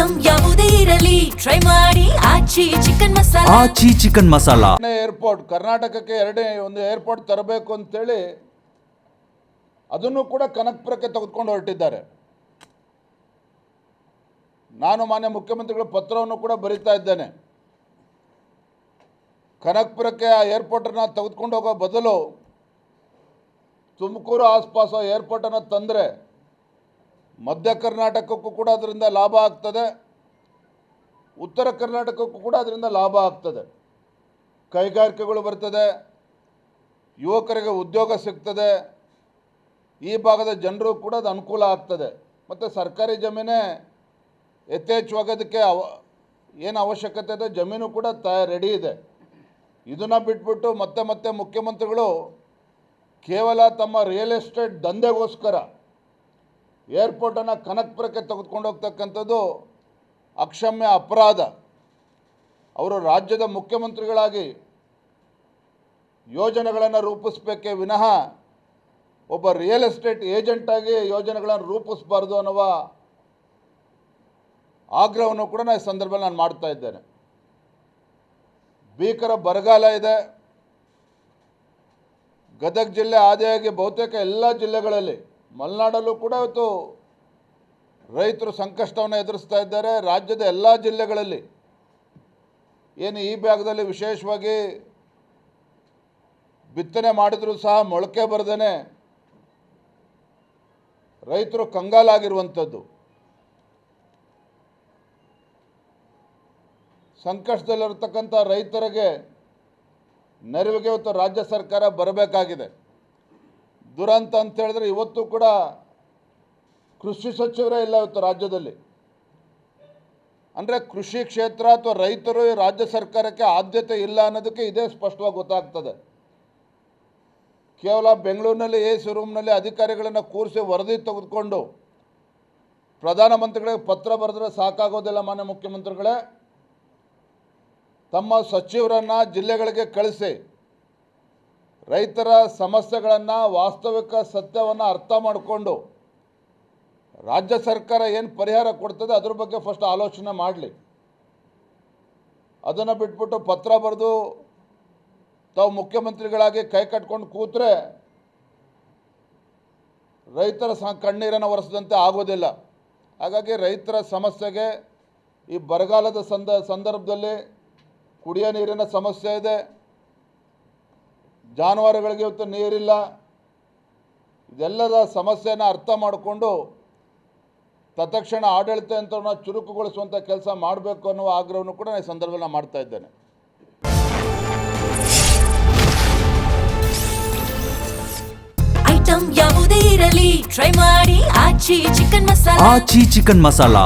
Item ಯಾವುದೇ ಇರಲಿ try ಮಾಡಿ ಆಚಿ ಚಿಕನ್ ಮಸಾಲಾ. ಆಚಿ ಚಿಕನ್ ಮಸಾಲಾ ಏರ್ಪೋರ್ಟ್ ಕರ್ನಾಟಕಕ್ಕೆ ಒಂದು ಏರ್ಪೋರ್ಟ್ ತರಬೇಕು ಅಂತೇಳಿ ಅದನ್ನು ಕೂಡ ಕನಕಪುರಕ್ಕೆ ತೆಗೆದುಕೊಂಡು ಹೊರಟಿದ್ದಾರೆ. ನಾನು ಮಾನ್ಯ ಮುಖ್ಯಮಂತ್ರಿಗಳ ಪತ್ರವನ್ನು ಕೂಡ ಬರೀತಾ ಇದ್ದೇನೆ. ಕನಕಪುರಕ್ಕೆ ಆ ಏರ್ಪೋರ್ಟನ್ನು ತೆಗೆದುಕೊಂಡು ಹೋಗೋ ಬದಲು ತುಮಕೂರು ಆಸ್ಪಾಸು ಏರ್ಪೋರ್ಟನ್ನು ತಂದರೆ ಮಧ್ಯ ಕರ್ನಾಟಕಕ್ಕೂ ಕೂಡ ಅದರಿಂದ ಲಾಭ ಆಗ್ತದೆ, ಉತ್ತರ ಕರ್ನಾಟಕಕ್ಕೂ ಕೂಡ ಅದರಿಂದ ಲಾಭ ಆಗ್ತದೆ. ಕೈಗಾರಿಕೆಗಳು ಬರ್ತದೆ, ಯುವಕರಿಗೆ ಉದ್ಯೋಗ ಸಿಗ್ತದೆ, ಈ ಭಾಗದ ಜನರು ಕೂಡ ಅದು ಅನುಕೂಲ ಆಗ್ತದೆ. ಮತ್ತು ಸರ್ಕಾರಿ ಜಮೀನೇ ಯಥೇಚ್ಛವಾಗೋದಕ್ಕೆ ಏನು ಅವಶ್ಯಕತೆ ಇದೆ, ಜಮೀನು ಕೂಡ ರೆಡಿ ಇದೆ. ಇದನ್ನು ಬಿಟ್ಬಿಟ್ಟು ಮತ್ತೆ ಮುಖ್ಯಮಂತ್ರಿಗಳು ಕೇವಲ ತಮ್ಮ ರಿಯಲ್ ಎಸ್ಟೇಟ್ ದಂಧೆಗೋಸ್ಕರ ಏರ್ಪೋರ್ಟನ್ನು ಕನಕಪುರಕ್ಕೆ ತೆಗೆದುಕೊಂಡು ಹೋಗ್ತಕ್ಕಂಥದ್ದು ಅಕ್ಷಮ್ಯ ಅಪರಾಧ. ಅವರು ರಾಜ್ಯದ ಮುಖ್ಯಮಂತ್ರಿಗಳಾಗಿ ಯೋಜನೆಗಳನ್ನು ರೂಪಿಸಬೇಕೇ ವಿನಃ ಒಬ್ಬ ರಿಯಲ್ ಎಸ್ಟೇಟ್ ಏಜೆಂಟಾಗಿ ಯೋಜನೆಗಳನ್ನು ರೂಪಿಸಬಾರ್ದು ಅನ್ನುವ ಆಗ್ರಹವನ್ನು ಕೂಡ ಈ ಸಂದರ್ಭದಲ್ಲಿ ನಾನು ಮಾಡ್ತಾ ಇದ್ದೇನೆ. ಭೀಕರ ಬರಗಾಲ ಇದೆ. ಗದಗ ಜಿಲ್ಲೆ ಆದಿಯಾಗಿ ಬಹುತೇಕ ಎಲ್ಲ ಜಿಲ್ಲೆಗಳಲ್ಲಿ, ಮಲೆನಾಡಲ್ಲೂ ಕೂಡ ಇವತ್ತು ರೈತರು ಸಂಕಷ್ಟವನ್ನು ಎದುರಿಸ್ತಾ ಇದ್ದಾರೆ. ರಾಜ್ಯದ ಎಲ್ಲ ಜಿಲ್ಲೆಗಳಲ್ಲಿ ಏನು ಈ ಭಾಗದಲ್ಲಿ ವಿಶೇಷವಾಗಿ ಬಿತ್ತನೆ ಮಾಡಿದರೂ ಸಹ ಮೊಳಕೆ ಬರದೇ ರೈತರು ಕಂಗಾಲಾಗಿರುವಂಥದ್ದು. ಸಂಕಷ್ಟದಲ್ಲಿರತಕ್ಕಂಥ ರೈತರಿಗೆ ನೆರವಿಗೆ ಇವತ್ತು ರಾಜ್ಯ ಸರ್ಕಾರ ಬರಬೇಕಾಗಿದೆ. ದುರಂತ ಅಂತ ಹೇಳಿದ್ರೆ ಇವತ್ತು ಕೂಡ ಕೃಷಿ ಸಚಿವರೇ ಇಲ್ಲ ಇವತ್ತು ರಾಜ್ಯದಲ್ಲಿ. ಅಂದರೆ ಕೃಷಿ ಕ್ಷೇತ್ರ ಅಥವಾ ರೈತರು ಈ ರಾಜ್ಯ ಸರ್ಕಾರಕ್ಕೆ ಆದ್ಯತೆ ಇಲ್ಲ ಅನ್ನೋದಕ್ಕೆ ಇದೇ ಸ್ಪಷ್ಟವಾಗಿ ಗೊತ್ತಾಗ್ತದೆ. ಕೇವಲ ಬೆಂಗಳೂರಿನಲ್ಲಿ AC ರೂಮ್ನಲ್ಲಿ ಅಧಿಕಾರಿಗಳನ್ನು ಕೂರಿಸಿ ವರದಿ ತೆಗೆದುಕೊಂಡು ಪ್ರಧಾನಮಂತ್ರಿಗಳಿಗೆ ಪತ್ರ ಬರೆದ್ರೆ ಸಾಕಾಗೋದಿಲ್ಲ. ಮಾನ್ಯ ಮುಖ್ಯಮಂತ್ರಿಗಳೇ, ತಮ್ಮ ಸಚಿವರನ್ನು ಜಿಲ್ಲೆಗಳಿಗೆ ಕಳಿಸಿ ರೈತರ ಸಮಸ್ಯೆಗಳನ್ನು, ವಾಸ್ತವಿಕ ಸತ್ಯವನ್ನು ಅರ್ಥ ಮಾಡಿಕೊಂಡು ರಾಜ್ಯ ಸರ್ಕಾರ ಏನು ಪರಿಹಾರ ಕೊಡ್ತದೆ ಅದ್ರ ಬಗ್ಗೆ ಫಸ್ಟ್ ಆಲೋಚನೆ ಮಾಡಲಿ. ಅದನ್ನು ಬಿಟ್ಬಿಟ್ಟು ಪತ್ರ ಬರೆದು ತಾವು ಮುಖ್ಯಮಂತ್ರಿಗಳಾಗಿ ಕೈ ಕಟ್ಕೊಂಡು ಕೂತ್ರೆ ರೈತರ ಕಣ್ಣೀರನ್ನು ಒರೆಸದಂತೆ ಆಗೋದಿಲ್ಲ. ಹಾಗಾಗಿ ರೈತರ ಸಮಸ್ಯೆಗೆ ಈ ಬರಗಾಲದ ಸಂದರ್ಭದಲ್ಲಿ ಕುಡಿಯೋ ನೀರಿನ ಸಮಸ್ಯೆ ಇದೆ, ಜಾನುವಾರುಗಳಿಗೆ ಇವತ್ತು ನೀರಿಲ್ಲ. ಇದೆಲ್ಲದ ಸಮಸ್ಯೆಯನ್ನು ಅರ್ಥ ಮಾಡಿಕೊಂಡು ತತ್ಕ್ಷಣ ಆಡಳಿತ ಯಂತ್ರವನ್ನು ಚುರುಕುಗೊಳಿಸುವಂಥ ಕೆಲಸ ಮಾಡಬೇಕು ಅನ್ನುವ ಆಗ್ರಹವನ್ನು ಕೂಡ ಈ ಸಂದರ್ಭದಲ್ಲಿ ಮಾಡ್ತಾ ಇದ್ದೇನೆ. ಐಟಂ ಯಾವುದೇ ಇರಲಿ ಟ್ರೈ ಮಾಡಿ ಆಚಿ ಚಿಕನ್ ಮಸಾಲಾ. ಆಚಿ ಚಿಕನ್ ಮಸಾಲಾ